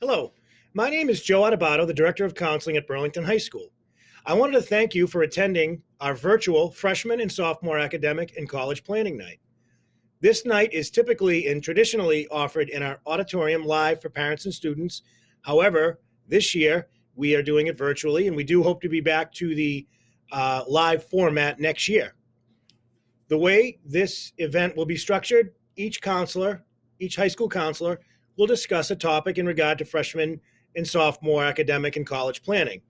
Hello, my name is Joe Adebato, the Director of Counseling at Burlington High School. I wanted to thank you for attending our virtual freshman and sophomore academic and college planning night. This night is typically and traditionally offered in our auditorium live for parents and students. However, this year we are doing it virtually, and we do hope to be back to the live format next year. The way this event will be structured, each high school counselor, will discuss a topic in regard to freshman and sophomore academic and college planning.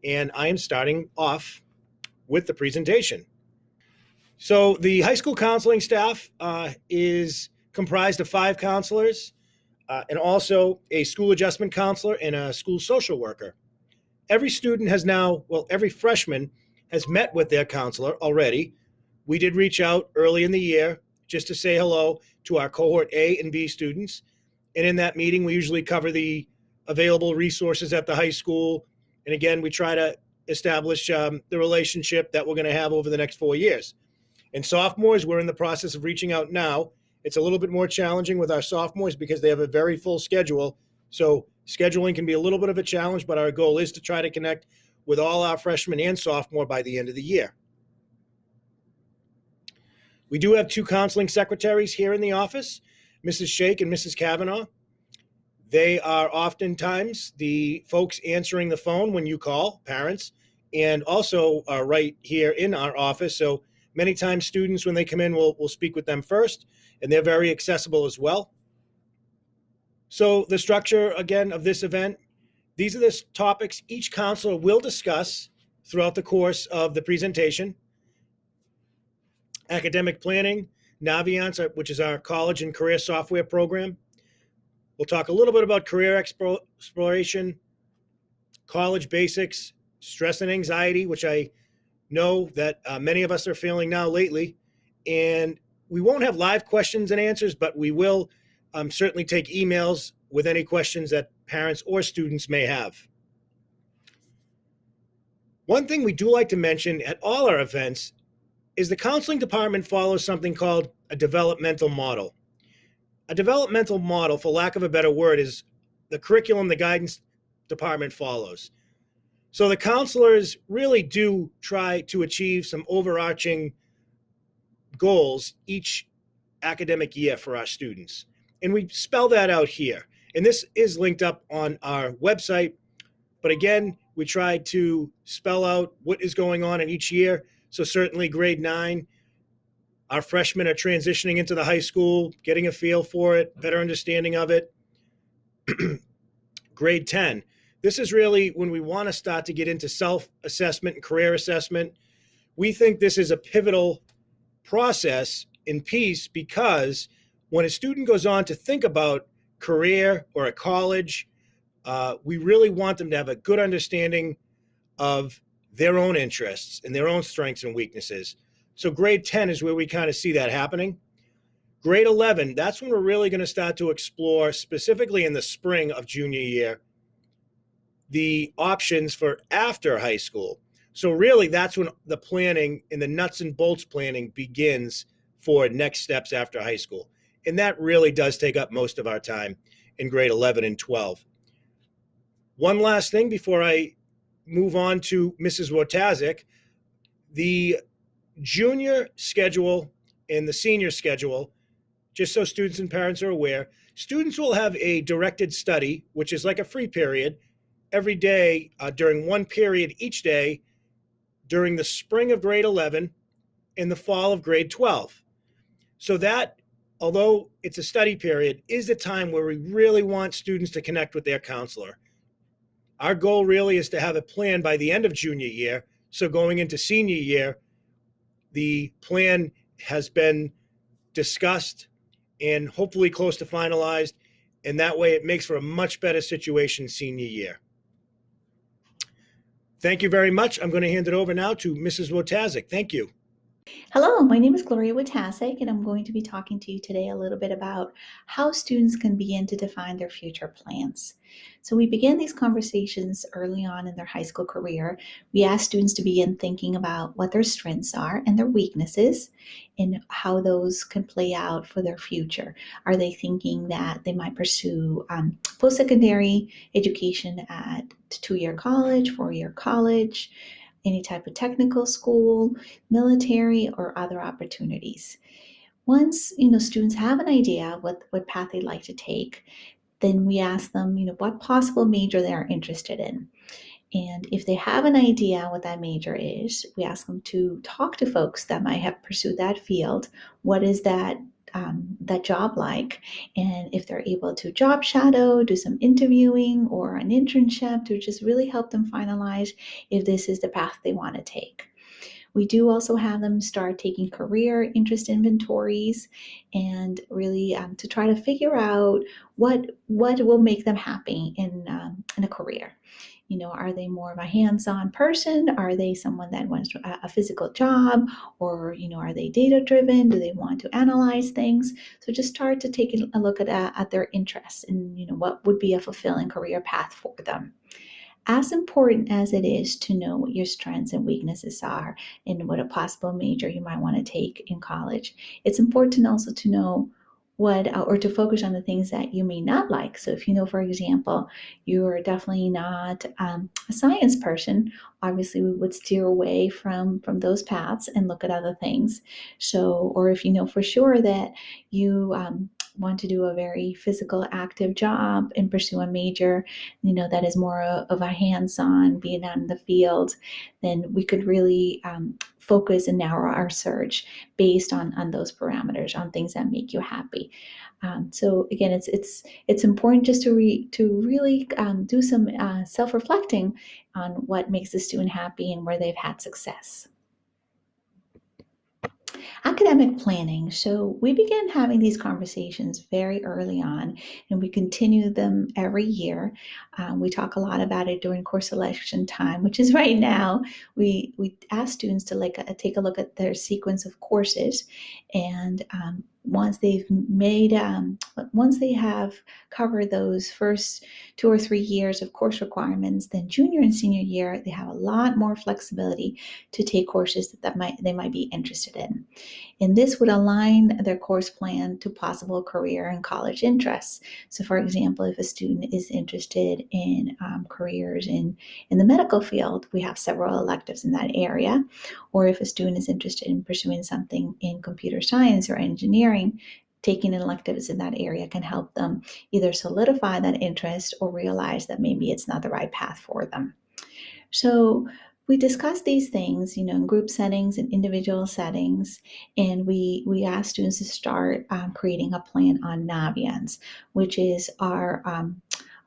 And I am starting off with the presentation. So the high school counseling staff is comprised of 5 counselors and also a school adjustment counselor and a school social worker. Every freshman has met with their counselor already. We did reach out early in the year just to say hello to our cohort A and B students. And in that meeting, we usually cover the available resources at the high school. And again, we try to establish the relationship that we're going to have over the next 4 years. And sophomores, we're in the process of reaching out now. It's a little bit more challenging with our sophomores because they have a very full schedule. So scheduling can be a little bit of a challenge, but our goal is to try to connect with all our freshmen and sophomore by the end of the year. We do have 2 counseling secretaries here in the office, Mrs. Shake and Mrs. Kavanaugh. They are oftentimes the folks answering the phone when you call, parents, and also are right here in our office. So many times students, when they come in, we'll speak with them first, and they're very accessible as well. So the structure, again, of this event, these are the topics each counselor will discuss throughout the course of the presentation. Academic planning, Naviance, which is our college and career software program. We'll talk a little bit about career exploration, college basics, stress and anxiety, which I know that many of us are feeling now lately. And we won't have live questions and answers, but we will certainly take emails with any questions that parents or students may have. One thing we do like to mention at all our events is the counseling department follows something called a developmental model. A developmental model, for lack of a better word, is the curriculum the guidance department follows. So the counselors really do try to achieve some overarching goals each academic year for our students. And we spell that out here. And this is linked up on our website. But again, we try to spell out what is going on in each year. So certainly grade 9, our freshmen are transitioning into the high school, getting a feel for it, better understanding of it. Grade 10, this is really when we want to start to get into self-assessment and career assessment. We think this is a pivotal process in piece because when a student goes on to think about career or a college, we really want them to have a good understanding of their own interests and their own strengths and weaknesses. So grade 10 is where we kind of see that happening. Grade 11, that's when we're really going to start to explore, specifically in the spring of junior year, the options for after high school. So really that's when the planning and the nuts and bolts planning begins for next steps after high school. And that really does take up most of our time in grade 11 and 12. One last thing before I move on to Mrs. Wojtaszek, the junior schedule and the senior schedule, just so students and parents are aware, students will have a directed study, which is like a free period, every day during one period each day during the spring of grade 11 and the fall of grade 12. So that, although it's a study period, is the time where we really want students to connect with their counselor. Our goal really is to have a plan by the end of junior year. So going into senior year, the plan has been discussed and hopefully close to finalized. And that way it makes for a much better situation senior year. Thank you very much. I'm going to hand it over now to Mrs. Wojtaszek. Thank you. Hello, my name is Gloria Witasek, and I'm going to be talking to you today a little bit about how students can begin to define their future plans. So, we begin these conversations early on in their high school career. We ask students to begin thinking about what their strengths are and their weaknesses and how those can play out for their future. Are they thinking that they might pursue post secondary education at 2 year college, 4 year college? Any type of technical school, military, or other opportunities. Once students have an idea of what path they'd like to take, then we ask them what possible major they are interested in. And if they have an idea what that major is, we ask them to talk to folks that might have pursued that field. What is that job like? And if they're able to job shadow, do some interviewing or an internship to just really help them finalize if this is the path they want to take. We do also have them start taking career interest inventories and really to try to figure out what will make them happy in a career. Are they more of a hands-on person? Are they someone that wants a physical job? Or, are they data-driven? Do they want to analyze things? So just start to take a look at their interests and, what would be a fulfilling career path for them. As important as it is to know what your strengths and weaknesses are and what a possible major you might want to take in college, it's important also to know what or to focus on the things that you may not like. So if for example, you're definitely not a science person, obviously we would steer away from those paths and look at other things. So, or if you know for sure that you want to do a very physical active job and pursue a major that is more of a hands-on being out in the field, then we could really focus and narrow our search based on those parameters, on things that make you happy. So again, it's important just to really do some self-reflecting on what makes the student happy and where they've had success. Academic planning. So we began having these conversations very early on, and we continue them every year. We talk a lot about it during course selection time, which is right now. We ask students to take a look at their sequence of courses, and once they have covered those first 2 or 3 years of course requirements, then junior and senior year they have a lot more flexibility to take courses that they might be interested in. And this would align their course plan to possible career and college interests. So, for example, if a student is interested in careers in the medical field, we have several electives in that area. Or if a student is interested in pursuing something in computer science or engineering, taking electives in that area can help them either solidify that interest or realize that maybe it's not the right path for them. So we discuss these things, in group settings and individual settings, and we ask students to start creating a plan on Naviance, which is our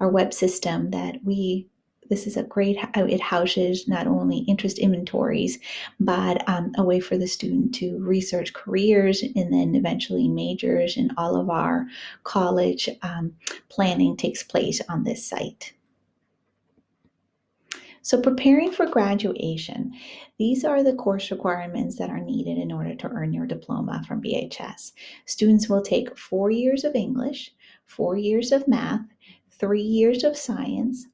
web system that we. This is it houses not only interest inventories, but a way for the student to research careers and then eventually majors, and all of our college planning takes place on this site. So preparing for graduation, these are the course requirements that are needed in order to earn your diploma from BHS. Students will take 4 years of English, 4 years of math, 3 years of science,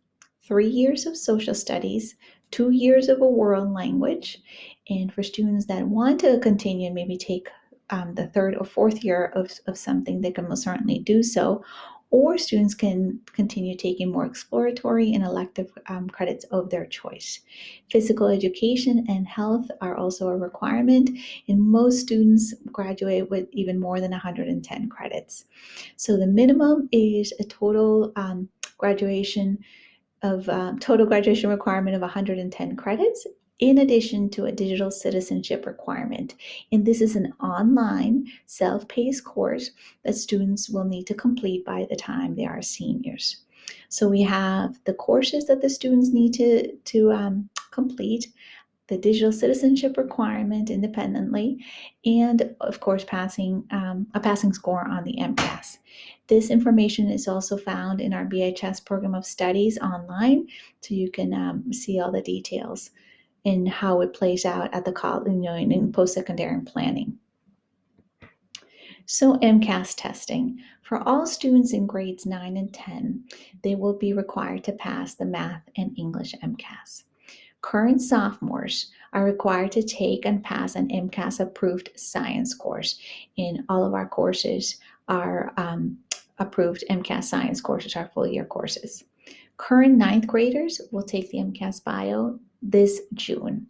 3 years of social studies, 2 years of a world language. And for students that want to continue and maybe take the third or fourth year of something, they can most certainly do so. Or students can continue taking more exploratory and elective credits of their choice. Physical education and health are also a requirement, and most students graduate with even more than 110 credits. So the minimum is a total graduation requirement of 110 credits, in addition to a digital citizenship requirement. And this is an online self-paced course that students will need to complete by the time they are seniors. So we have the courses that the students need to complete, the digital citizenship requirement independently, and of course a passing score on the MCAS. This information is also found in our BHS program of studies online, so you can see all the details. and how it plays out at the college, in post-secondary planning. So MCAS testing. For all students in grades 9 and 10, they will be required to pass the math and English MCAS. Current sophomores are required to take and pass an MCAS-approved science course. In all of our courses are approved MCAS science courses, our full-year courses. Current ninth graders will take the MCAS bio this June,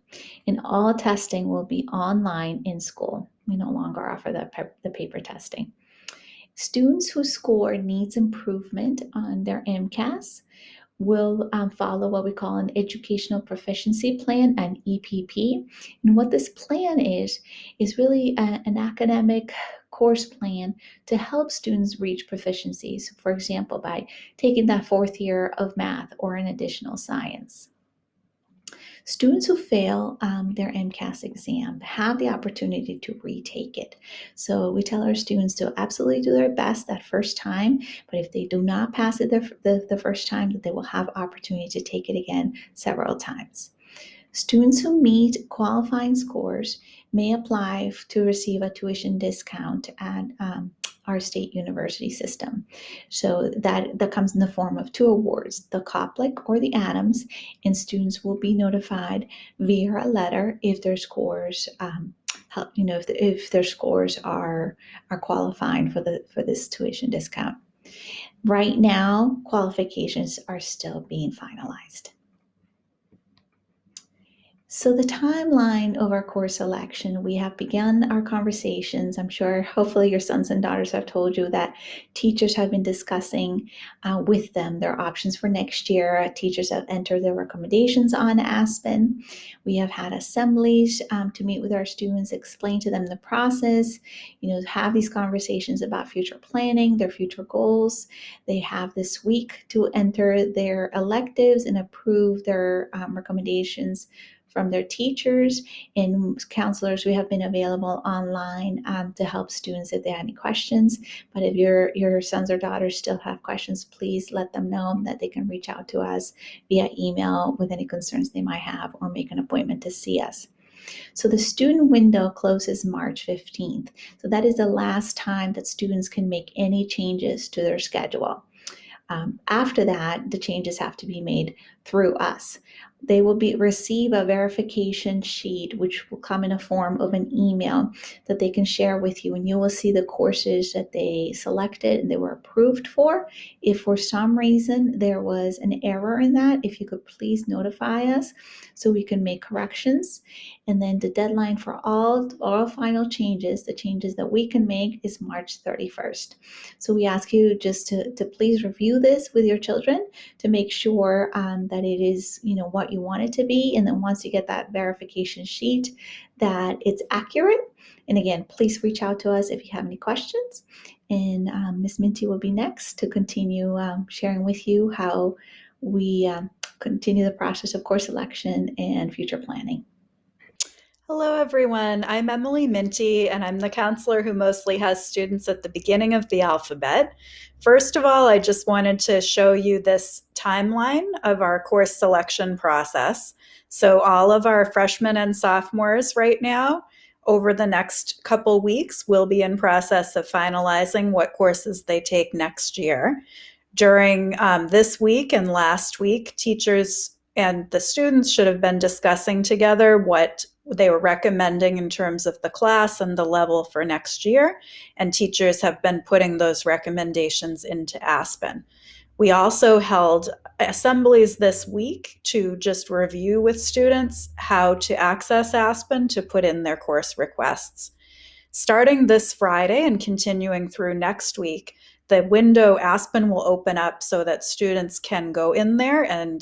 and all testing will be online in school. We no longer offer the paper testing. Students whose score needs improvement on their MCAS will follow what we call an Educational Proficiency Plan, an EPP. And what this plan is really an academic course plan to help students reach proficiencies, for example, by taking that fourth year of math or an additional science. Students who fail their MCAS exam have the opportunity to retake it. So we tell our students to absolutely do their best that first time, but if they do not pass it the first time, that they will have opportunity to take it again several times. Students who meet qualifying scores may apply to receive a tuition discount at our state university system. So that comes in the form of 2 awards, the Koplik or the Adams, and students will be notified via a letter if their scores, if their scores are qualifying for this tuition discount. Right now, qualifications are still being finalized. So the timeline of our course selection, we have begun our conversations. I'm sure, hopefully your sons and daughters have told you that teachers have been discussing with them their options for next year. Teachers have entered their recommendations on Aspen. We have had assemblies to meet with our students, explain to them the process, have these conversations about future planning, their future goals. They have this week to enter their electives and approve their recommendations from their teachers and counselors. We have been available online to help students if they have any questions. But if your sons or daughters still have questions, please let them know that they can reach out to us via email with any concerns they might have or make an appointment to see us. So the student window closes March 15th. So that is the last time that students can make any changes to their schedule. After that, the changes have to be made through us. They will receive a verification sheet, which will come in a form of an email that they can share with you, and you will see the courses that they selected and they were approved for. If for some reason there was an error in that, if you could please notify us so we can make corrections. And then the deadline for all final changes, the changes that we can make, is March 31st. So we ask you just to please review this with your children to make sure that it is what you want it to be. And then once you get that verification sheet, that it's accurate. And again, please reach out to us if you have any questions. And Ms. Minty will be next to continue sharing with you how we continue the process of course selection and future planning. Hello, everyone. I'm Emily Minty, and I'm the counselor who mostly has students at the beginning of the alphabet. First of all, I just wanted to show you this timeline of our course selection process. So all of our freshmen and sophomores right now, over the next couple weeks, will be in process of finalizing what courses they take next year. During this week and last week, teachers and the students should have been discussing together what they were recommending in terms of the class and the level for next year, and teachers have been putting those recommendations into Aspen. We also held assemblies this week to just review with students how to access Aspen to put in their course requests. Starting this Friday and continuing through next week, the window Aspen will open up so that students can go in there and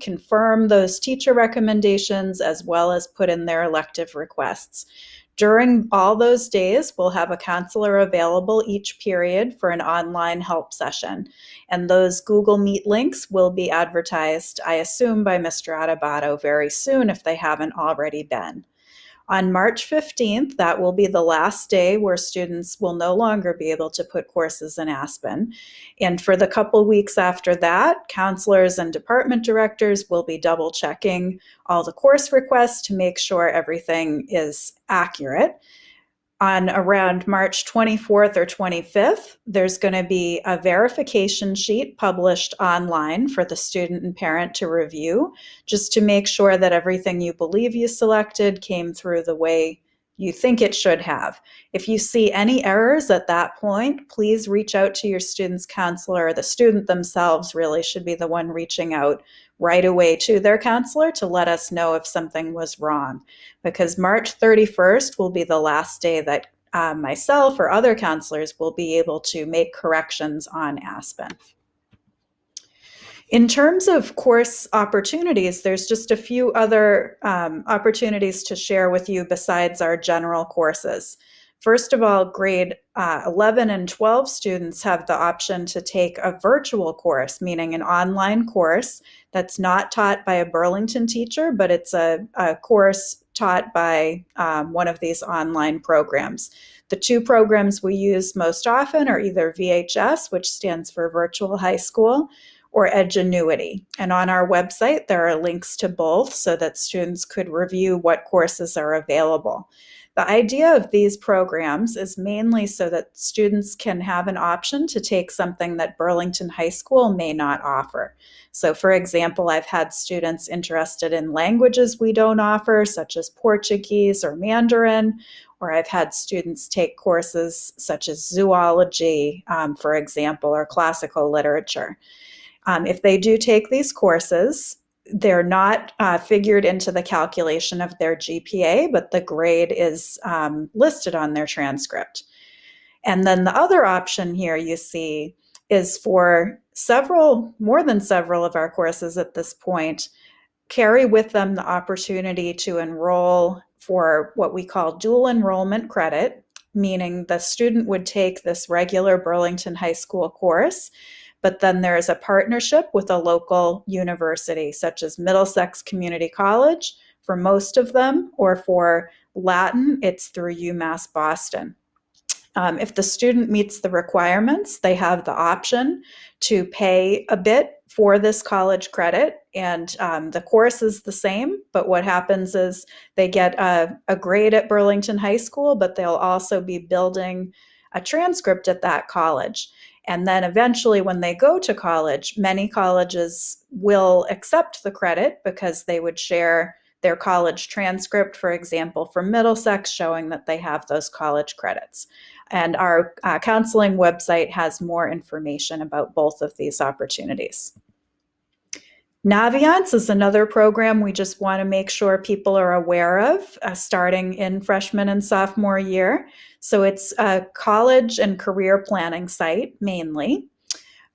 confirm those teacher recommendations as well as put in their elective requests. During all those days, we'll have a counselor available each period for an online help session. And those Google Meet links will be advertised, I assume, by Mr. Adebato very soon if they haven't already been. On March 15th, that will be the last day where students will no longer be able to put courses in Aspen. And for the couple weeks after that, counselors and department directors will be double checking all the course requests to make sure everything is accurate. On around March 24th or 25th, there's going to be a verification sheet published online for the student and parent to review, just to make sure that everything you believe you selected came through the way you think it should have. If you see any errors at that point, please reach out to your student's counselor. The student themselves really should be the one reaching out right away to their counselor to let us know if something was wrong, because March 31st will be the last day that myself or other counselors will be able to make corrections on Aspen. In terms of course opportunities, there's just a few other opportunities to share with you besides our general courses. First of all, grade 11 and 12 students have the option to take a virtual course, meaning an online course that's not taught by a Burlington teacher, but it's a course taught by one of these online programs. The two programs we use most often are either VHS, which stands for Virtual High School, or Edgenuity. And on our website, there are links to both so that students could review what courses are available. The idea of these programs is mainly so that students can have an option to take something that Burlington High School may not offer. So for example, I've had students interested in languages we don't offer, such as Portuguese or Mandarin, or I've had students take courses such as zoology, for example, or classical literature. If they do take these courses, they're not figured into the calculation of their GPA, but the grade is listed on their transcript. And then the other option here you see is for more than several of our courses at this point, carry with them the opportunity to enroll for what we call dual enrollment credit, meaning the student would take this regular Burlington High School course, but then there is a partnership with a local university, such as Middlesex Community College for most of them, or for Latin, it's through UMass Boston. If the student meets the requirements, they have the option to pay a bit for this college credit, and the course is the same, but what happens is they get a grade at Burlington High School, but they'll also be building a transcript at that college. And then eventually when they go to college, many colleges will accept the credit because they would share their college transcript, for example, from Middlesex, showing that they have those college credits. And our counseling website has more information about both of these opportunities. Naviance is another program we just want to make sure people are aware of, starting in freshman and sophomore year. So it's a college and career planning site mainly.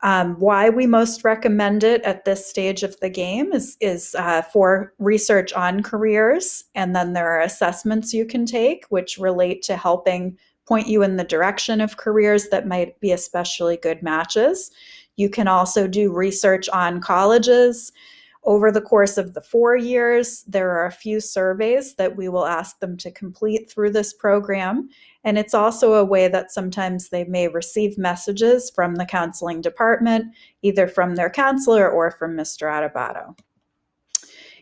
Why we most recommend it at this stage of the game is for research on careers, and then there are assessments you can take which relate to helping point you in the direction of careers that might be especially good matches. You can also do research on colleges. Over the course of the 4 years, there are a few surveys that we will ask them to complete through this program. And it's also a way that sometimes they may receive messages from the counseling department, either from their counselor or from Mr. Adebato.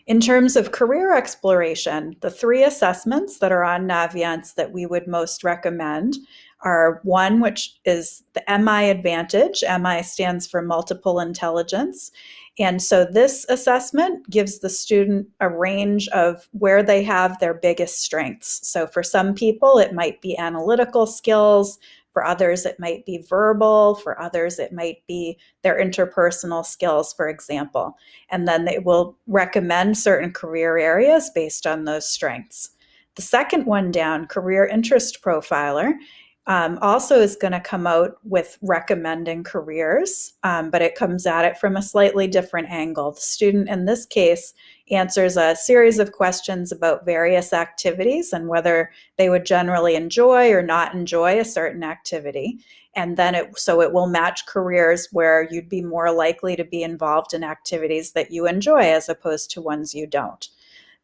In terms of career exploration, the 3 assessments that are on Naviance that we would most recommend are one, which is the MI Advantage. MI stands for Multiple Intelligence. And so this assessment gives the student a range of where they have their biggest strengths. So for some people, it might be analytical skills. For others, it might be verbal. For others, it might be their interpersonal skills, for example. And then they will recommend certain career areas based on those strengths. The second one down, Career Interest Profiler, also is going to come out with recommending careers, but it comes at it from a slightly different angle. The student in this case answers a series of questions about various activities and whether they would generally enjoy or not enjoy a certain activity. And then it will match careers where you'd be more likely to be involved in activities that you enjoy as opposed to ones you don't.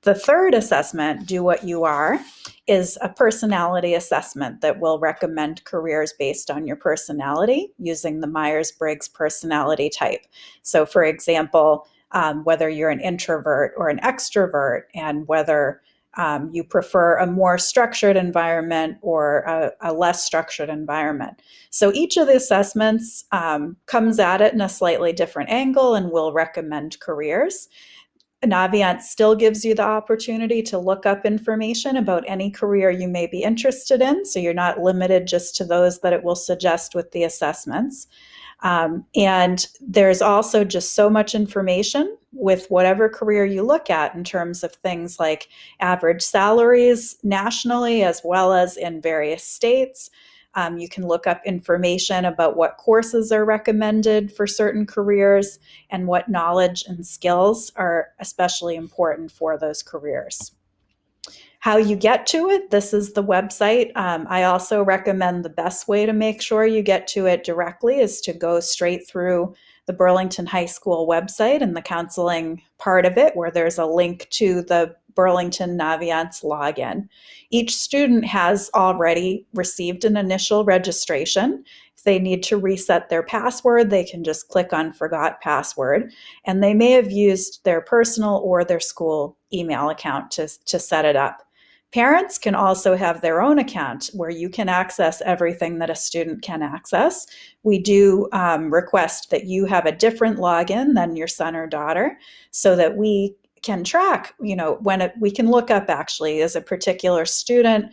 The third assessment, Do What You Are, is a personality assessment that will recommend careers based on your personality using the Myers-Briggs personality type. So for example, whether you're an introvert or an extrovert, and whether you prefer a more structured environment or a less structured environment. So each of the assessments comes at it in a slightly different angle and will recommend careers. Naviance still gives you the opportunity to look up information about any career you may be interested in, so you're not limited just to those that it will suggest with the assessments. And there's also just so much information with whatever career you look at in terms of things like average salaries nationally as well as in various states. You can look up information about what courses are recommended for certain careers and what knowledge and skills are especially important for those careers. How you get to it, this is the website. I also recommend the best way to make sure you get to it directly is to go straight through the Burlington High School website and the counseling part of it, where there's a link to the Burlington Naviance login. Each student has already received an initial registration. If they need to reset their password, they can just click on Forgot Password, and they may have used their personal or their school email account to set it up. Parents can also have their own account where you can access everything that a student can access. We do request that you have a different login than your son or daughter so that we can track, when we can look up actually as a particular student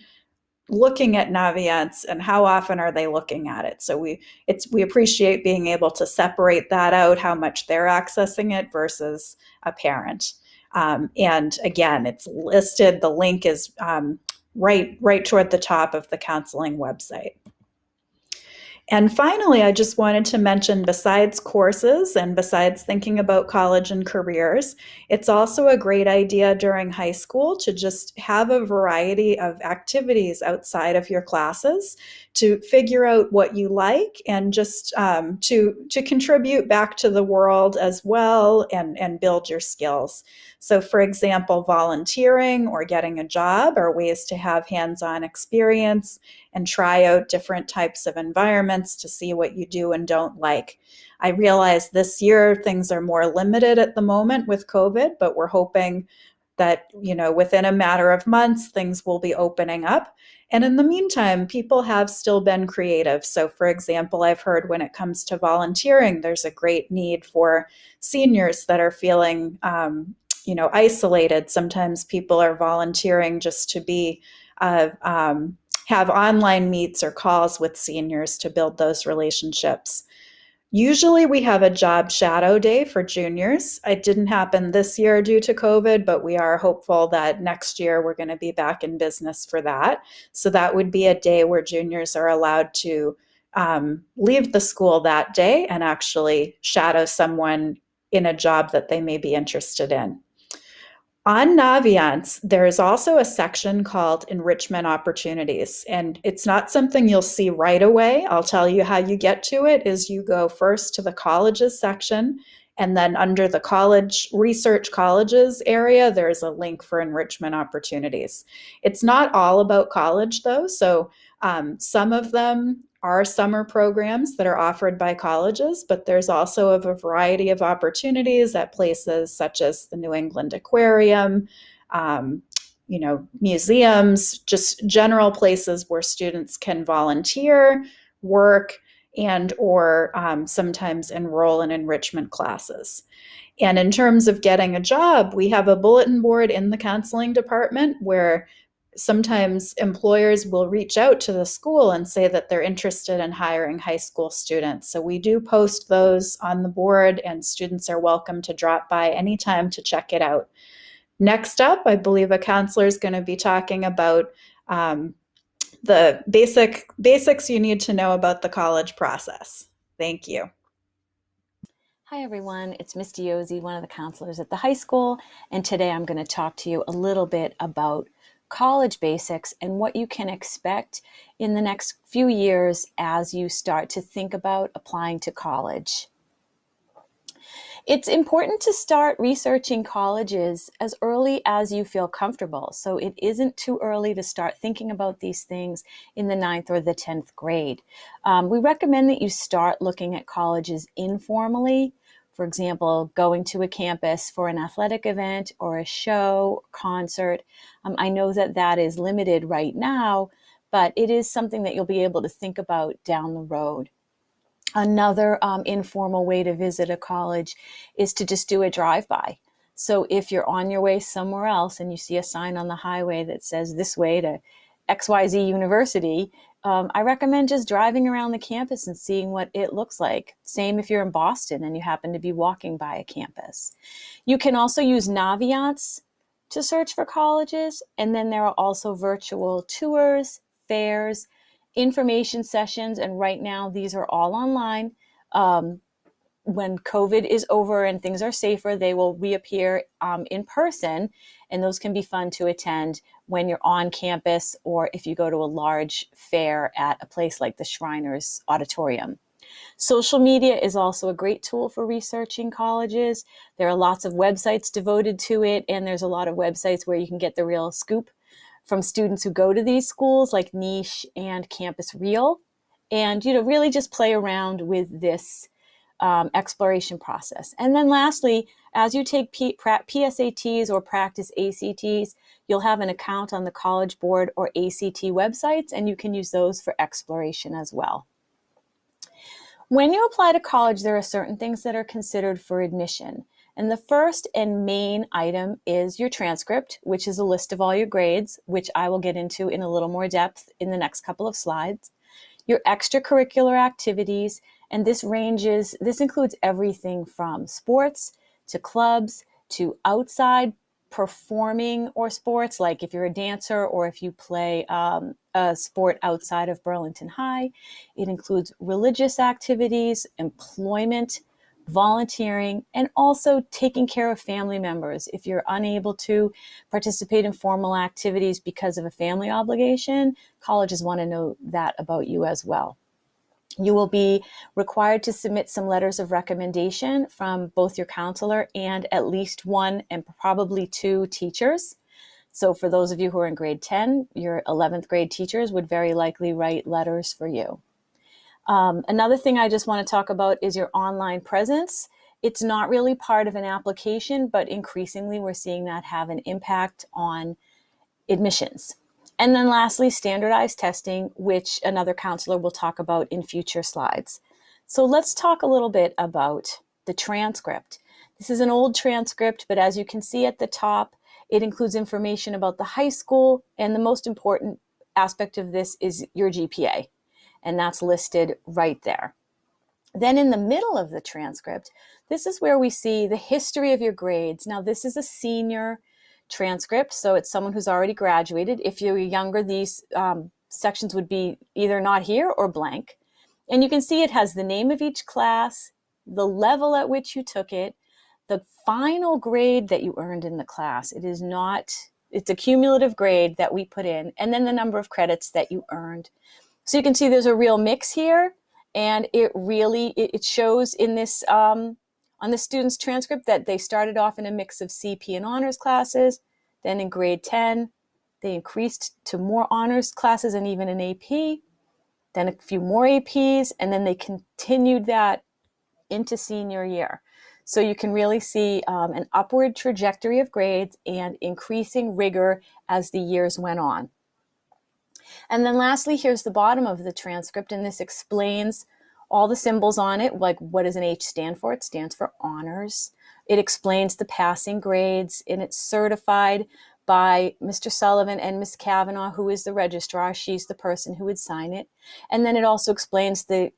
looking at Naviance and how often are they looking at it. So we appreciate being able to separate that out, how much they're accessing it versus a parent. And again, it's listed, the link is right toward the top of the counseling website. And finally, I just wanted to mention, besides courses and besides thinking about college and careers, it's also a great idea during high school to just have a variety of activities outside of your classes to figure out what you like and just to contribute back to the world as well and build your skills. So for example, volunteering or getting a job are ways to have hands-on experience and try out different types of environments to see what you do and don't like. I realize this year things are more limited at the moment with COVID, but we're hoping that, within a matter of months, things will be opening up. And in the meantime, people have still been creative. So for example, I've heard when it comes to volunteering, there's a great need for seniors that are feeling isolated. Sometimes people are volunteering just to be have online meets or calls with seniors to build those relationships. Usually we have a job shadow day for juniors. It didn't happen this year due to COVID, but we are hopeful that next year we're going to be back in business for that. So that would be a day where juniors are allowed to leave the school that day and actually shadow someone in a job that they may be interested in. On Naviance, there is also a section called Enrichment Opportunities, and it's not something you'll see right away. I'll tell you how you get to it is you go first to the colleges section, and then under the college research colleges area, there's a link for Enrichment Opportunities. It's not all about college though, so some of them are summer programs that are offered by colleges, but there's also a variety of opportunities at places such as the New England Aquarium, museums, just general places where students can volunteer, work, and or sometimes enroll in enrichment classes. And in terms of getting a job, we have a bulletin board in the counseling department where sometimes employers will reach out to the school and say that they're interested in hiring high school students. So we do post those on the board, and students are welcome to drop by anytime to check it out. Next up, I believe a counselor is going to be talking about the basics you need to know about the college process. Thank you. Hi everyone, it's Miss Diozzi, one of the counselors at the high school, and today I'm going to talk to you a little bit about college basics and what you can expect in the next few years as you start to think about applying to college. It's important to start researching colleges as early as you feel comfortable. So it isn't too early to start thinking about these things in the 9th or the 10th grade. We recommend that you start looking at colleges informally. For example, going to a campus for an athletic event or a show, concert. I know that that is limited right now, but it is something that you'll be able to think about down the road. Another informal way to visit a college is to just do a drive-by. So if you're on your way somewhere else and you see a sign on the highway that says this way to XYZ University, I recommend just driving around the campus and seeing what it looks like. Same if you're in Boston and you happen to be walking by a campus. You can also use Naviance to search for colleges, and then there are also virtual tours, fairs, information sessions, and right now these are all online. When COVID is over and things are safer, they will reappear in person, and those can be fun to attend when you're on campus or if you go to a large fair at a place like the Shriners Auditorium. Social media is also a great tool for researching colleges. There are lots of websites devoted to it, and there's a lot of websites where you can get the real scoop from students who go to these schools, like Niche and Campus Real, and really just play around with this exploration process. And then lastly, as you take PSATs or practice ACTs, you'll have an account on the College Board or ACT websites, and you can use those for exploration as well. When you apply to college, there are certain things that are considered for admission. And the first and main item is your transcript, which is a list of all your grades, which I will get into in a little more depth in the next couple of slides. Your extracurricular activities, and this includes everything from sports to clubs to outside performing or sports, like if you're a dancer or if you play a sport outside of Burlington High. It includes religious activities, employment, volunteering, and also taking care of family members. If you're unable to participate in formal activities because of a family obligation, colleges want to know that about you as well. You will be required to submit some letters of recommendation from both your counselor and at least one and probably two teachers. So for those of you who are in grade 10, your 11th grade teachers would very likely write letters for you. Another thing I just want to talk about is your online presence. It's not really part of an application, but increasingly we're seeing that have an impact on admissions. And then lastly, standardized testing, which another counselor will talk about in future slides. So let's talk a little bit about the transcript. This is an old transcript, but as you can see at the top, it includes information about the high school, and the most important aspect of this is your GPA, and that's listed right there. Then in the middle of the transcript, this is where we see the history of your grades. Now, this is a senior transcript, so it's someone who's already graduated. If you're younger, these sections would be either not here or blank. And you can see it has the name of each class, the level at which you took it, the final grade that you earned in the class. It's a cumulative grade that we put in, and then the number of credits that you earned. So you can see there's a real mix here, and it shows in this on the student's transcript that they started off in a mix of CP and honors classes. Then in grade 10, they increased to more honors classes and even an AP, then a few more APs, and then they continued that into senior year. So you can really see an upward trajectory of grades and increasing rigor as the years went on. And then lastly, here's the bottom of the transcript, and this explains all the symbols on it, like what does an H stand for? It stands for honors. It explains the passing grades, and it's certified by Mr. Sullivan and Ms. Kavanaugh, who is the registrar. She's the person who would sign it. And then it also explains the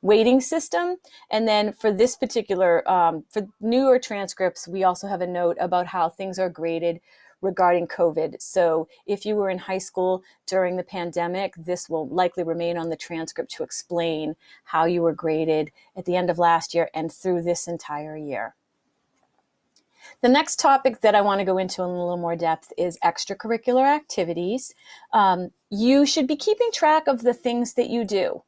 weighting system. And then for this particular, for newer transcripts, we also have a note about how things are graded regarding COVID. So if you were in high school during the pandemic, this will likely remain on the transcript to explain how you were graded at the end of last year and through this entire year. The next topic that I want to go into in a little more depth is extracurricular activities. You should be keeping track of the things that you do.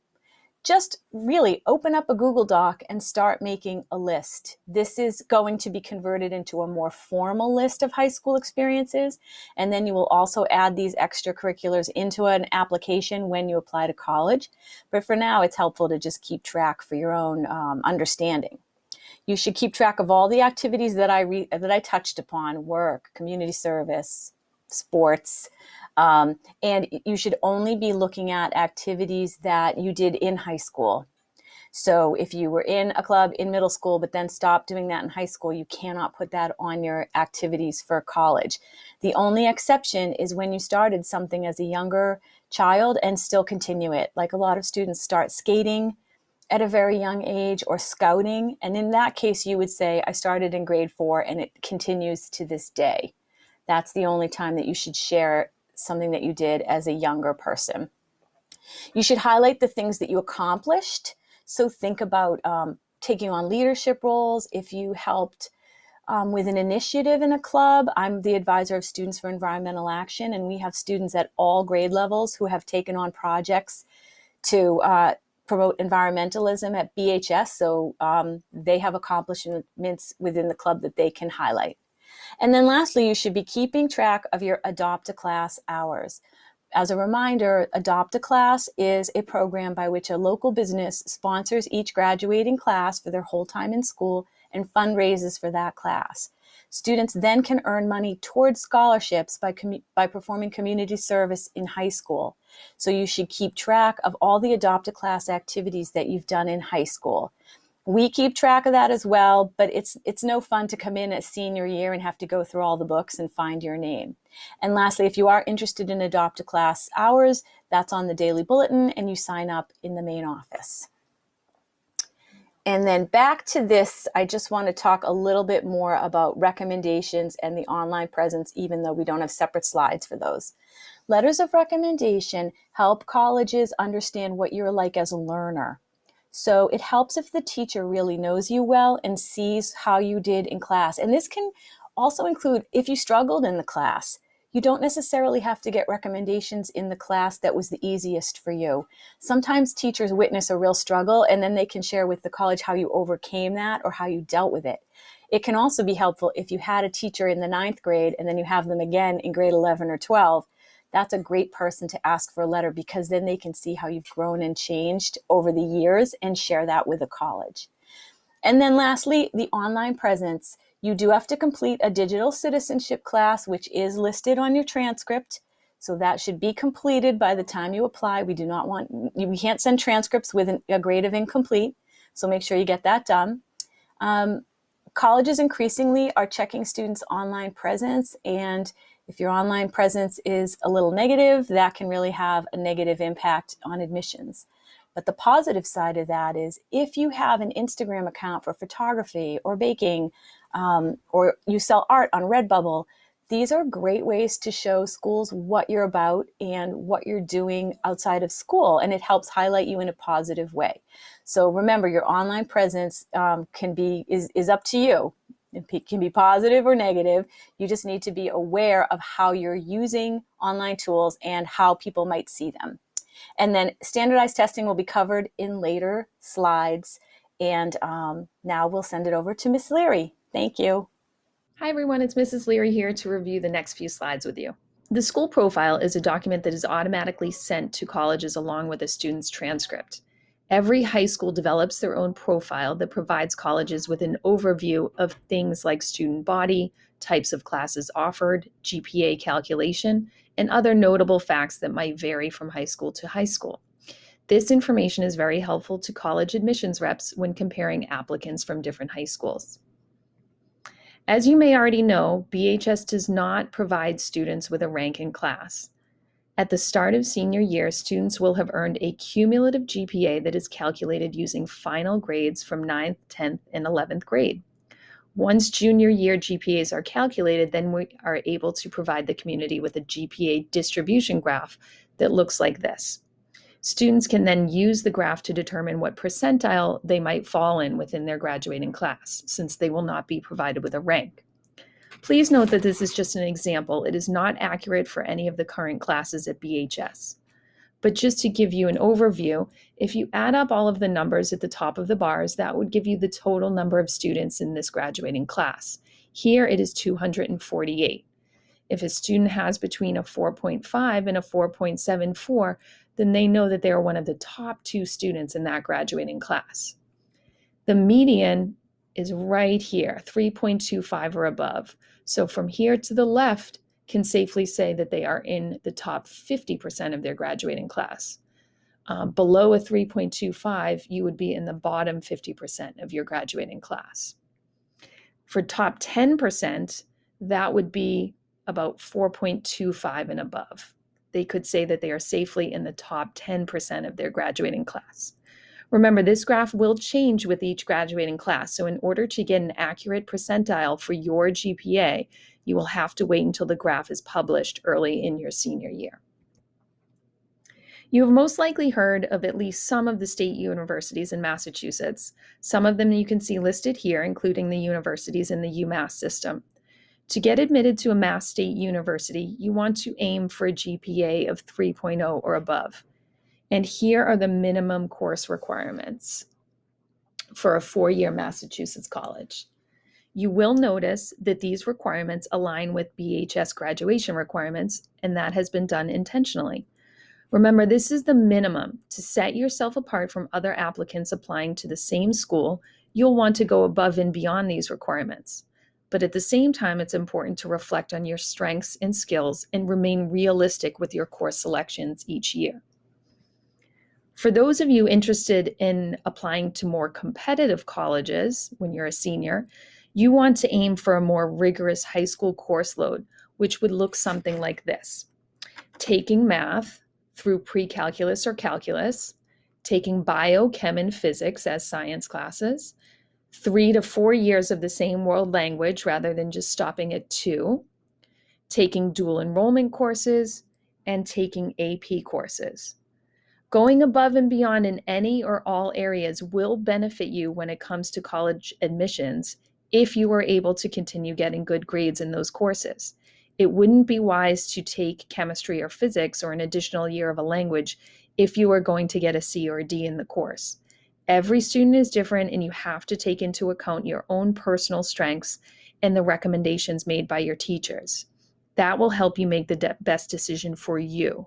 just really open up a Google Doc and start making a list. This is going to be converted into a more formal list of high school experiences. And then you will also add these extracurriculars into an application when you apply to college. But for now, it's helpful to just keep track for your own understanding. You should keep track of all the activities that I touched upon: work, community service, sports, and you should only be looking at activities that you did in high school. So if you were in a club in middle school, but then stopped doing that in high school, you cannot put that on your activities for college. The only exception is when you started something as a younger child and still continue it. Like a lot of students start skating at a very young age, or scouting. And in that case, you would say, I started in grade 4 and it continues to this day. That's the only time that you should share something that you did as a younger person. You should highlight the things that you accomplished. So think about taking on leadership roles. If you helped with an initiative in a club, I'm the advisor of Students for Environmental Action, and we have students at all grade levels who have taken on projects to promote environmentalism at BHS. So they have accomplishments within the club that they can highlight. And then lastly, you should be keeping track of your Adopt a Class hours. As a reminder, Adopt a Class is a program by which a local business sponsors each graduating class for their whole time in school and fundraises for that class. Students then can earn money towards scholarships by performing community service in high school. So you should keep track of all the Adopt a Class activities that you've done in high school. We keep track of that as well, but it's no fun to come in at senior year and have to go through all the books and find your name. And lastly, if you are interested in Adopt a Class hours, that's on the daily bulletin, and you sign up in the main office. And then back to this, I just want to talk a little bit more about recommendations and the online presence, even though we don't have separate slides for those. Letters of recommendation help colleges understand what you're like as a learner. So it helps if the teacher really knows you well and sees how you did in class. And this can also include if you struggled in the class. You don't necessarily have to get recommendations in the class that was the easiest for you. Sometimes teachers witness a real struggle and then they can share with the college how you overcame that or how you dealt with it. It can also be helpful if you had a teacher in the 9th grade and then you have them again in grade 11 or 12. That's a great person to ask for a letter, because then they can see how you've grown and changed over the years and share that with the college. And then lastly, the online presence. You do have to complete a digital citizenship class, which is listed on your transcript. So that should be completed by the time you apply. We can't send transcripts with a grade of incomplete. So make sure you get that done. Colleges increasingly are checking students' online presence, and if your online presence is a little negative, that can really have a negative impact on admissions. But the positive side of that is if you have an Instagram account for photography or baking, or you sell art on Redbubble, these are great ways to show schools what you're about and what you're doing outside of school, and it helps highlight you in a positive way. So remember, your online presence is up to you. It can be positive or negative. You just need to be aware of how you're using online tools and how people might see them. And then standardized testing will be covered in later slides. And now we'll send it over to Ms. Leary. Thank you. Hi everyone, it's Mrs. Leary here to review the next few slides with you. The school profile is a document that is automatically sent to colleges along with a student's transcript. Every high school develops their own profile that provides colleges with an overview of things like student body, types of classes offered, GPA calculation, and other notable facts that might vary from high school to high school. This information is very helpful to college admissions reps when comparing applicants from different high schools. As you may already know, BHS does not provide students with a rank in class. At the start of senior year, students will have earned a cumulative GPA that is calculated using final grades from 9th, 10th, and 11th grade. Once junior year GPAs are calculated, then we are able to provide the community with a GPA distribution graph that looks like this. Students can then use the graph to determine what percentile they might fall in within their graduating class, since they will not be provided with a rank. Please note that this is just an example. It is not accurate for any of the current classes at BHS. But just to give you an overview, if you add up all of the numbers at the top of the bars, that would give you the total number of students in this graduating class. Here it is 248. If a student has between a 4.5 and a 4.74, then they know that they are one of the top 2 students in that graduating class. The median is right here, 3.25 or above. So from here to the left can safely say that they are in the top 50% of their graduating class. Below a 3.25, you would be in the bottom 50% of your graduating class. For top 10%, that would be about 4.25 and above. They could say that they are safely in the top 10% of their graduating class. Remember, this graph will change with each graduating class. So in order to get an accurate percentile for your GPA, you will have to wait until the graph is published early in your senior year. You have most likely heard of at least some of the state universities in Massachusetts. Some of them you can see listed here, including the universities in the UMass system. To get admitted to a Mass State University, you want to aim for a GPA of 3.0 or above. And here are the minimum course requirements for a 4-year Massachusetts college. You will notice that these requirements align with BHS graduation requirements, and that has been done intentionally. Remember, this is the minimum. To set yourself apart from other applicants applying to the same school, you'll want to go above and beyond these requirements. But at the same time, it's important to reflect on your strengths and skills and remain realistic with your course selections each year. For those of you interested in applying to more competitive colleges when you're a senior, you want to aim for a more rigorous high school course load, which would look something like this. Taking math through pre-calculus or calculus, taking bio, chem, and physics as science classes, 3 to 4 years of the same world language rather than just stopping at 2, taking dual enrollment courses, and taking AP courses. Going above and beyond in any or all areas will benefit you when it comes to college admissions if you are able to continue getting good grades in those courses. It wouldn't be wise to take chemistry or physics or an additional year of a language if you are going to get a C or a D in the course. Every student is different, and you have to take into account your own personal strengths and the recommendations made by your teachers. That will help you make the best decision for you.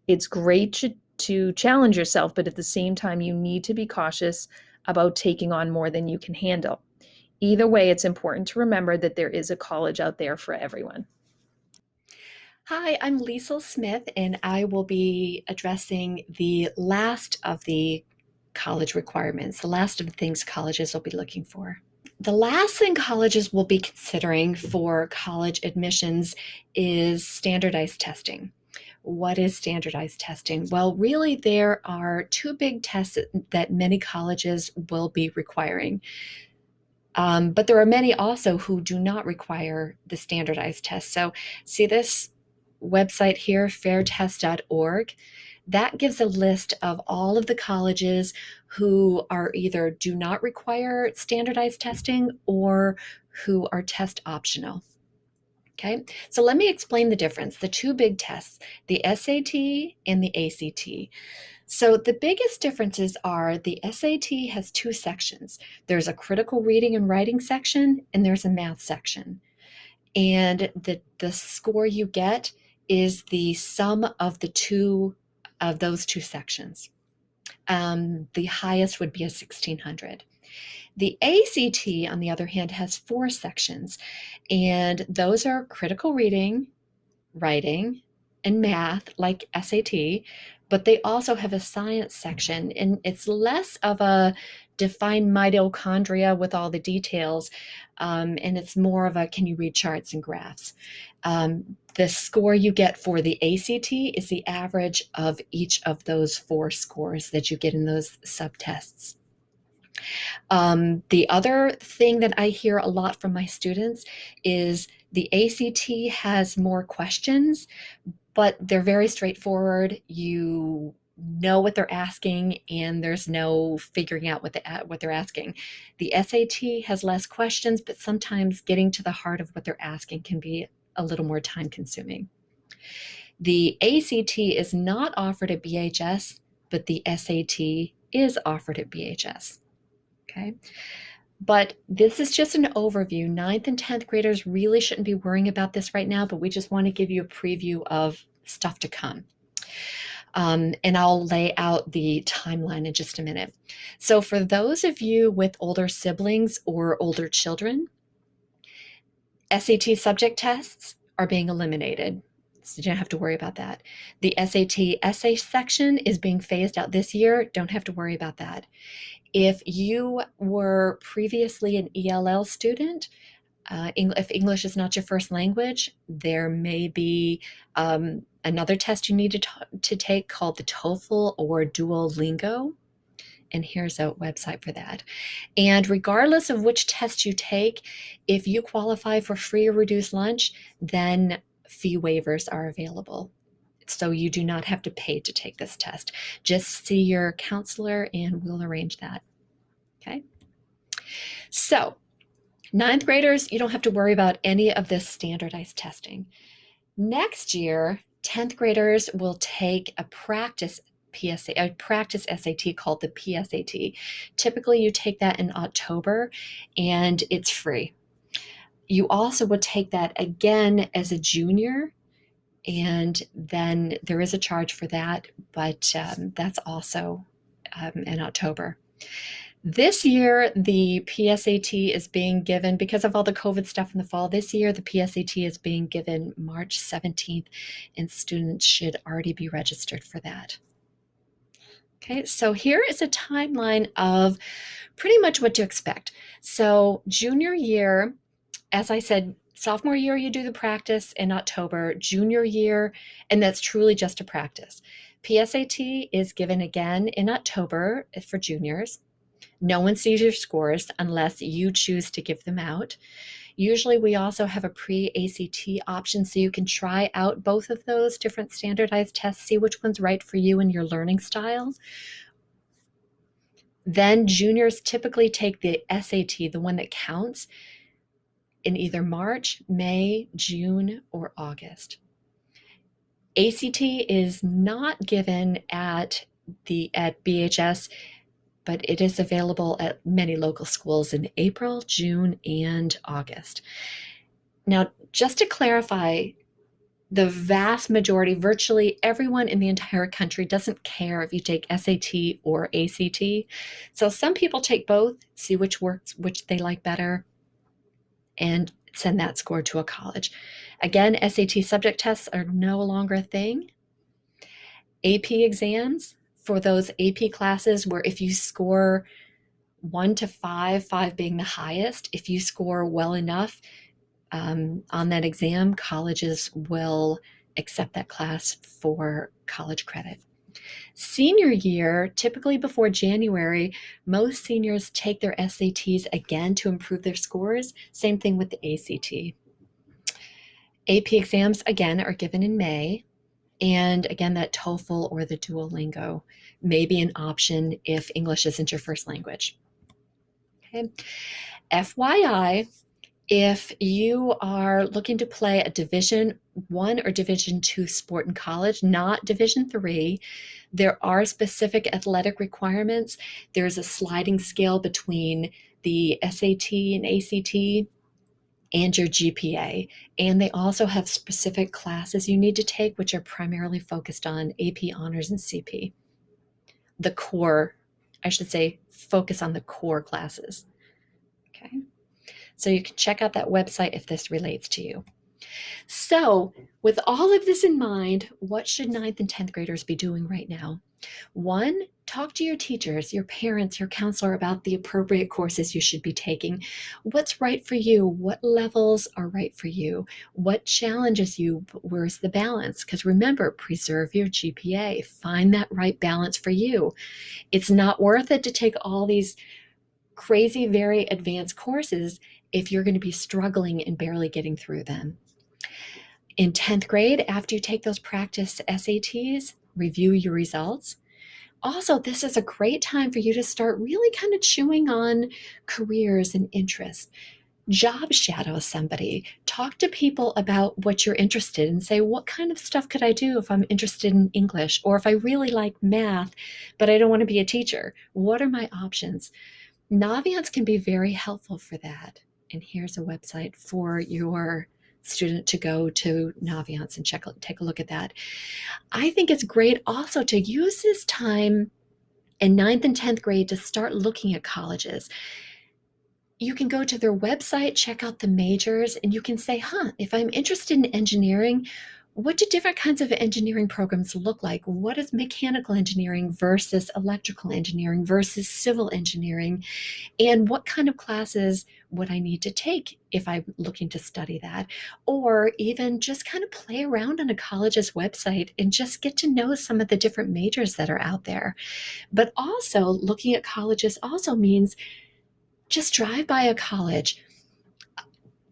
It's great to challenge yourself, but at the same time, you need to be cautious about taking on more than you can handle. Either way, it's important to remember that there is a college out there for everyone. Hi, I'm Liesl Smith, and I will be addressing the last of the college requirements, the last of the things colleges will be looking for. The last thing colleges will be considering for college admissions is standardized testing. What is standardized testing? Well, really, there are 2 big tests that many colleges will be requiring. But there are many also who do not require the standardized test. So see this website here, fairtest.org. That gives a list of all of the colleges who are either do not require standardized testing or who are test optional. Okay, so let me explain the difference, the 2 big tests, the SAT and the ACT. So the biggest differences are the SAT has 2 sections. There's a critical reading and writing section, and there's a math section. And the score you get is the sum of those 2 sections. The highest would be a 1600. The ACT, on the other hand, has 4 sections, and those are critical reading, writing, and math, like SAT, but they also have a science section, and it's less of a define mitochondria with all the details, and it's more of a can you read charts and graphs. The score you get for the ACT is the average of each of those 4 scores that you get in those subtests. The other thing that I hear a lot from my students is the ACT has more questions, but they're very straightforward. You know what they're asking, and there's no figuring out what they're asking. The SAT has less questions, but sometimes getting to the heart of what they're asking can be a little more time consuming. The ACT is not offered at BHS, but the SAT is offered at BHS. Okay. But this is just an overview. 9th and 10th graders really shouldn't be worrying about this right now, but we just want to give you a preview of stuff to come. And I'll lay out the timeline in just a minute. So for those of you with older siblings or older children, SAT subject tests are being eliminated. So you don't have to worry about that. The SAT essay section is being phased out this year. Don't have to worry about that. If you were previously an ELL student, if English is not your first language, there may be another test you need to take called the TOEFL or Duolingo. And here's a website for that. And regardless of which test you take, if you qualify for free or reduced lunch, then fee waivers are available. So you do not have to pay to take this test. Just see your counselor and we'll arrange that. Okay. So 9th graders, you don't have to worry about any of this standardized testing. Next year, 10th graders will take a practice SAT called the PSAT. Typically, you take that in October and it's free. You also would take that again as a junior, and then there is a charge for that, but that's also in October. This year, the PSAT is being given, because of all the COVID stuff in the fall, this year the PSAT is being given March 17th, and students should already be registered for that. Okay, so here is a timeline of pretty much what to expect. So junior year, as I said, sophomore year, you do the practice in October. Junior year, and that's truly just a practice. PSAT is given again in October for juniors. No one sees your scores unless you choose to give them out. Usually we also have a pre-ACT option, so you can try out both of those different standardized tests, see which one's right for you and your learning style. Then juniors typically take the SAT, the one that counts, in either March, May, June, or August. ACT is not given at BHS, but it is available at many local schools in April, June, and August. Now, just to clarify, the vast majority, virtually everyone in the entire country doesn't care if you take SAT or ACT. So some people take both, see which works, which they like better, and send that score to a college. Again, SAT subject tests are no longer a thing. AP exams, for those AP classes where if you score 1 to 5, 5 being the highest, if you score well enough on that exam, colleges will accept that class for college credit. Senior year, typically before January, most seniors take their SATs again to improve their scores. Same thing with the ACT. AP exams, again, are given in May. And again, that TOEFL or the Duolingo may be an option if English isn't your first language. Okay. FYI, if you are looking to play a Division I or Division II sport in college, not Division III, there are specific athletic requirements. There's a sliding scale between the SAT and ACT and your GPA. And they also have specific classes you need to take, which are primarily focused on AP Honors and CP. The core, I should say, focus on the core classes. Okay. So you can check out that website if this relates to you. So with all of this in mind, what should 9th and 10th graders be doing right now? 1, talk to your teachers, your parents, your counselor about the appropriate courses you should be taking. What's right for you? What levels are right for you? What challenges you? Where's the balance? Because remember, preserve your GPA. Find that right balance for you. It's not worth it to take all these crazy, very advanced courses if you're going to be struggling and barely getting through them. In 10th grade, after you take those practice SATs, review your results. Also, this is a great time for you to start really kind of chewing on careers and interests. job shadow somebody. Talk to people about what you're interested in and say, what kind of stuff could I do if I'm interested in English? Or if I really like math, but I don't want to be a teacher? What are my options? Naviance can be very helpful for that. And here's a website for your student to go to, Naviance, and take a look at that. I think it's great also to use this time in 9th and 10th grade to start looking at colleges. You can go to their website, check out the majors, and you can say, if I'm interested in engineering, what do different kinds of engineering programs look like? What is mechanical engineering versus electrical engineering versus civil engineering? And what kind of classes would I need to take if I'm looking to study that? Or even just kind of play around on a college's website and just get to know some of the different majors that are out there. But also looking at colleges also means just drive by a college.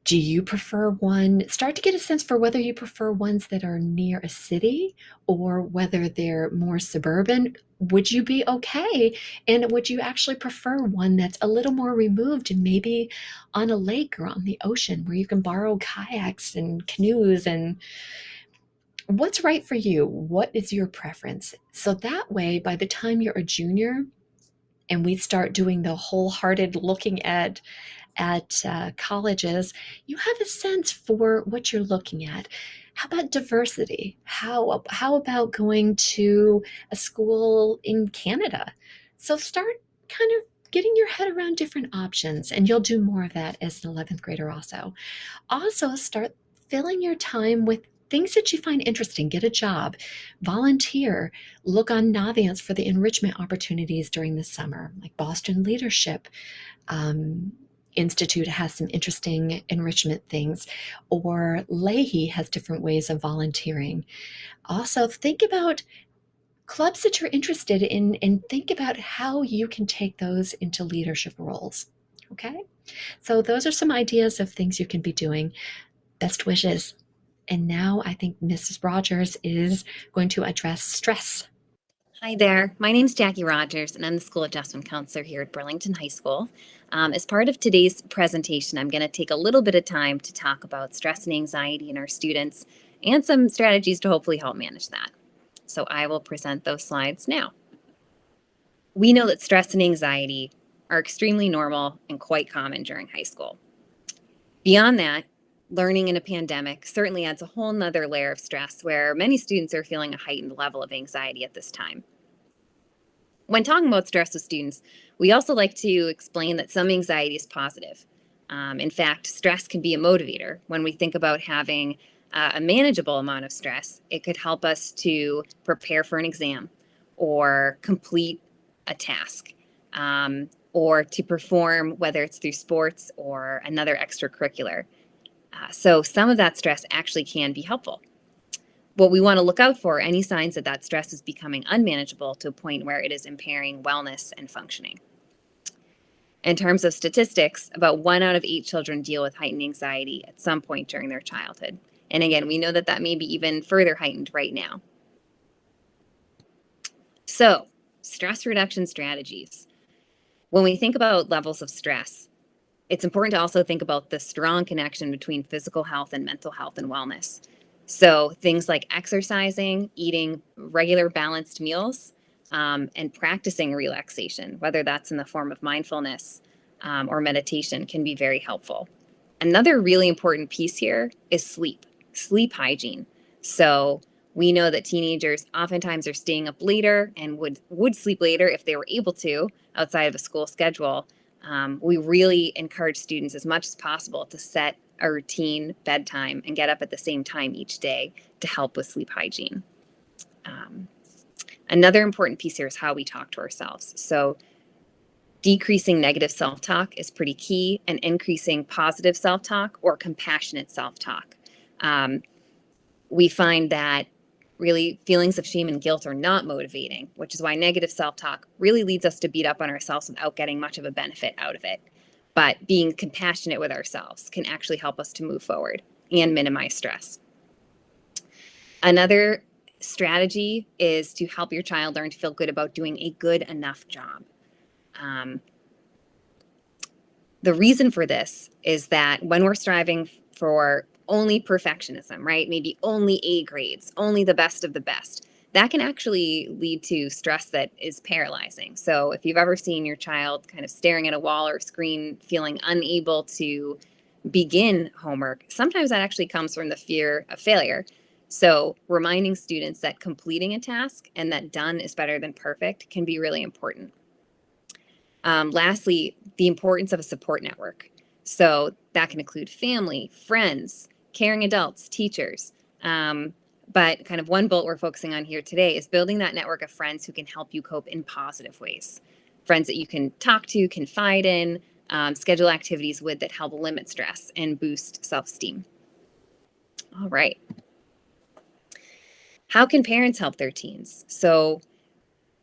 Do you prefer one? Start to get a sense for whether you prefer ones that are near a city or whether they're more suburban. Would you be okay? And would you actually prefer one that's a little more removed and maybe on a lake or on the ocean where you can borrow kayaks and canoes? And what's right for you? What is your preference? So that way, by the time you're a junior and we start doing the wholehearted looking at colleges, you have a sense for what you're looking at. How about diversity? How about going to a school in Canada? So start kind of getting your head around different options, and you'll do more of that as an 11th grader also. Also, start filling your time with things that you find interesting. Get a job, volunteer, look on Naviance for the enrichment opportunities during the summer, like Boston Leadership Institute has some interesting enrichment things, or Leahy has different ways of volunteering. Also, think about clubs that you're interested in and think about how you can take those into leadership roles. Okay? So those are some ideas of things you can be doing. Best wishes. And now I think Mrs. Rogers is going to address stress. Hi there, my name's Jackie Rogers, and I'm the School Adjustment Counselor here at Burlington High School. As part of today's presentation, I'm going to take a little bit of time to talk about stress and anxiety in our students and some strategies to hopefully help manage that. So I will present those slides now. We know that stress and anxiety are extremely normal and quite common during high school. Beyond that, learning in a pandemic certainly adds a whole nother layer of stress where many students are feeling a heightened level of anxiety at this time. When talking about stress with students, we also like to explain that some anxiety is positive. In fact, stress can be a motivator. When we think about having a manageable amount of stress, it could help us to prepare for an exam or complete a task or to perform, whether it's through sports or another extracurricular. So some of that stress actually can be helpful. What we want to look out for are any signs that that stress is becoming unmanageable to a point where it is impairing wellness and functioning. In terms of statistics, about 1 out of 8 children deal with heightened anxiety at some point during their childhood. And again, we know that that may be even further heightened right now. So, stress reduction strategies. When we think about levels of stress, it's important to also think about the strong connection between physical health and mental health and wellness. So things like exercising, eating regular balanced meals, and practicing relaxation, whether that's in the form of mindfulness or meditation, can be very helpful. Another really important piece here is sleep hygiene. So we know that teenagers oftentimes are staying up later and would sleep later if they were able to outside of a school schedule. We really encourage students as much as possible to set a routine bedtime and get up at the same time each day to help with sleep hygiene. Another important piece here is how we talk to ourselves. So decreasing negative self-talk is pretty key, and increasing positive self-talk or compassionate self-talk. We find that really feelings of shame and guilt are not motivating, which is why negative self-talk really leads us to beat up on ourselves without getting much of a benefit out of it. But being compassionate with ourselves can actually help us to move forward and minimize stress. Another strategy is to help your child learn to feel good about doing a good enough job. The reason for this is that when we're striving for only perfectionism, right? Maybe only A grades, only the best of the best, that can actually lead to stress that is paralyzing. So if you've ever seen your child kind of staring at a wall or a screen, feeling unable to begin homework, sometimes that actually comes from the fear of failure. So reminding students that completing a task and that done is better than perfect can be really important. Lastly, the importance of a support network. So that can include family, friends, caring adults, teachers. But kind of one bullet we're focusing on here today is building that network of friends who can help you cope in positive ways. Friends that you can talk to, confide in, schedule activities with that help limit stress and boost self-esteem. All right. How can parents help their teens? So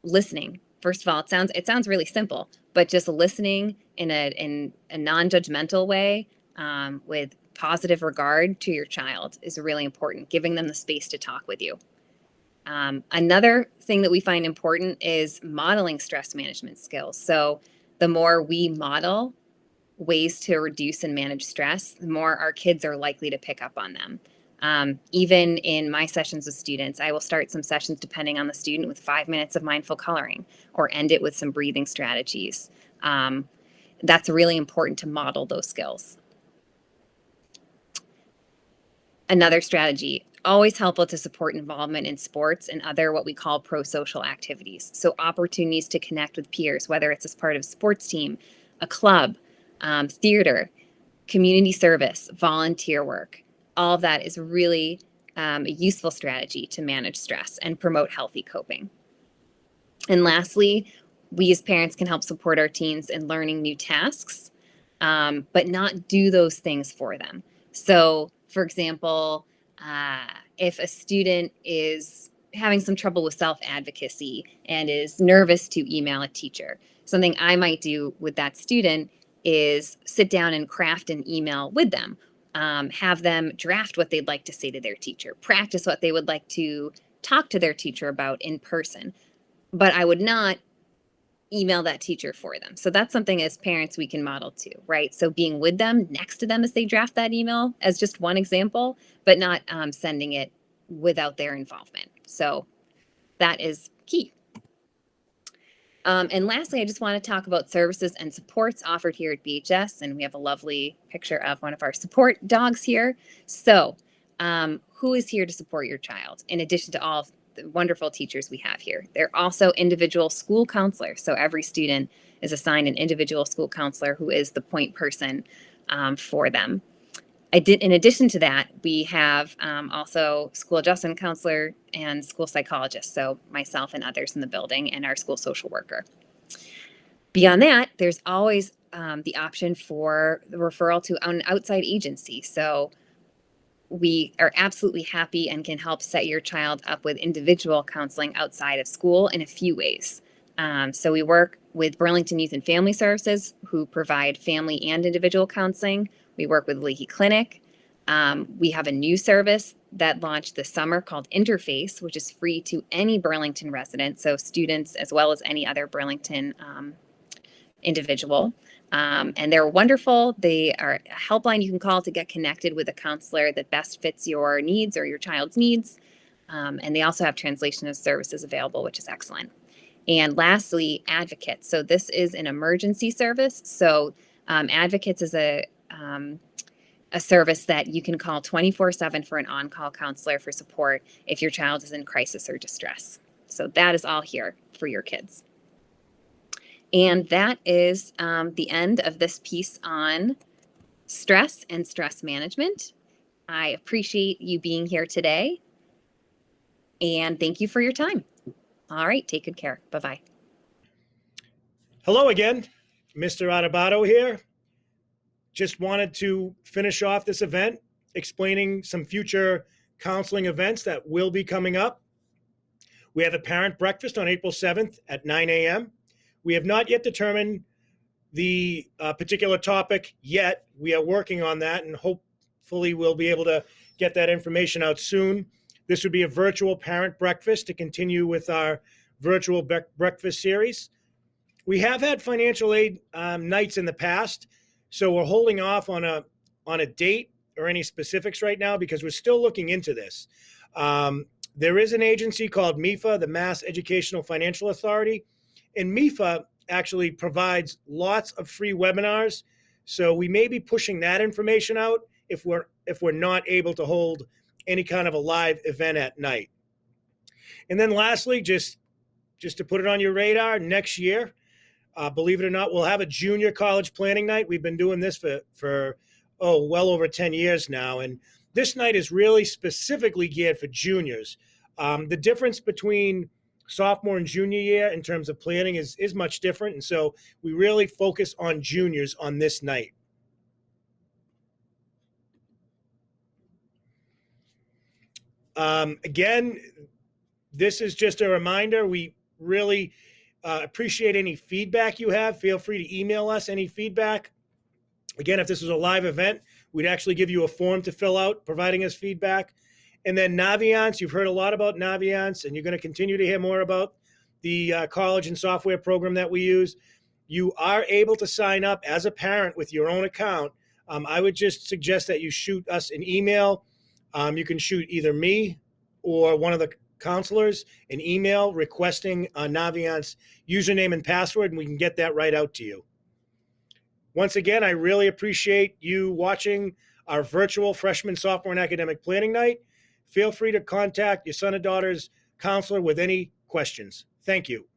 listening. First of all, it sounds really simple, but just listening in a non-judgmental way with positive regard to your child is really important, giving them the space to talk with you. Another thing that we find important is modeling stress management skills. So the more we model ways to reduce and manage stress, the more our kids are likely to pick up on them. Even in my sessions with students, I will start some sessions depending on the student with 5 minutes of mindful coloring or end it with some breathing strategies. That's really important to model those skills. Another strategy, always helpful to support involvement in sports and other what we call pro-social activities. So opportunities to connect with peers, whether it's as part of a sports team, a club, theater, community service, volunteer work. All of that is really a useful strategy to manage stress and promote healthy coping. And lastly, we as parents can help support our teens in learning new tasks, but not do those things for them. So, for example, if a student is having some trouble with self-advocacy and is nervous to email a teacher, something I might do with that student is sit down and craft an email with them. Have them draft what they'd like to say to their teacher, practice what they would like to talk to their teacher about in person. But I would not email that teacher for them. So that's something as parents we can model too, right? So being with them, next to them as they draft that email as just one example, but not sending it without their involvement. So that is key. And lastly, I just want to talk about services and supports offered here at BHS. And we have a lovely picture of one of our support dogs here. So who is here to support your child in addition to all the wonderful teachers we have here? They're also individual school counselors. So every student is assigned an individual school counselor who is the point person for them. In addition to that, we have also school adjustment counselor and school psychologist, so myself and others in the building, and our school social worker. Beyond that, there's always the option for the referral to an outside agency. So we are absolutely happy and can help set your child up with individual counseling outside of school in a few ways. So we work with Burlington Youth and Family Services, who provide family and individual counseling. We work with Leahy Clinic. We have a new service that launched this summer called Interface, which is free to any Burlington resident, so students as well as any other Burlington individual. And they're wonderful. They are a helpline you can call to get connected with a counselor that best fits your needs or your child's needs. And they also have translation of services available, which is excellent. And lastly, Advocates. So this is an emergency service. So Advocates is a service that you can call 24/7 for an on-call counselor for support if your child is in crisis or distress. So that is all here for your kids. And that is the end of this piece on stress and stress management. I appreciate you being here today, and thank you for your time. All right, take good care. Bye-bye. Hello again, Mr. Adebato here. Just wanted to finish off this event explaining some future counseling events that will be coming up. We have a parent breakfast on April 7th at 9 a.m. We have not yet determined the particular topic yet. We are working on that, and hopefully we'll be able to get that information out soon. This would be a virtual parent breakfast to continue with our virtual breakfast series. We have had financial aid nights in the past. So we're holding off on a date or any specifics right now because we're still looking into this. There is an agency called MIFA, the Mass Educational Financial Authority, and MIFA actually provides lots of free webinars. So we may be pushing that information out if we're not able to hold any kind of a live event at night. And then lastly, just to put it on your radar, next year, believe it or not, we'll have a junior college planning night. We've been doing this for well over 10 years now. And this night is really specifically geared for juniors. The difference between sophomore and junior year in terms of planning is much different. And so we really focus on juniors on this night. Again, this is just a reminder. We really appreciate any feedback you have. Feel free to email us any feedback. Again, if this was a live event, we'd actually give you a form to fill out, providing us feedback. And then Naviance, you've heard a lot about Naviance, and you're going to continue to hear more about the college and software program that we use. You are able to sign up as a parent with your own account. I would just suggest that you shoot us an email. You can shoot either me or one of the counselors an email requesting a Naviance username and password, and we can get that right out to you. Once again, I really appreciate you watching our virtual freshman, sophomore, and academic planning night. Feel free to contact your son or daughter's counselor with any questions. Thank you.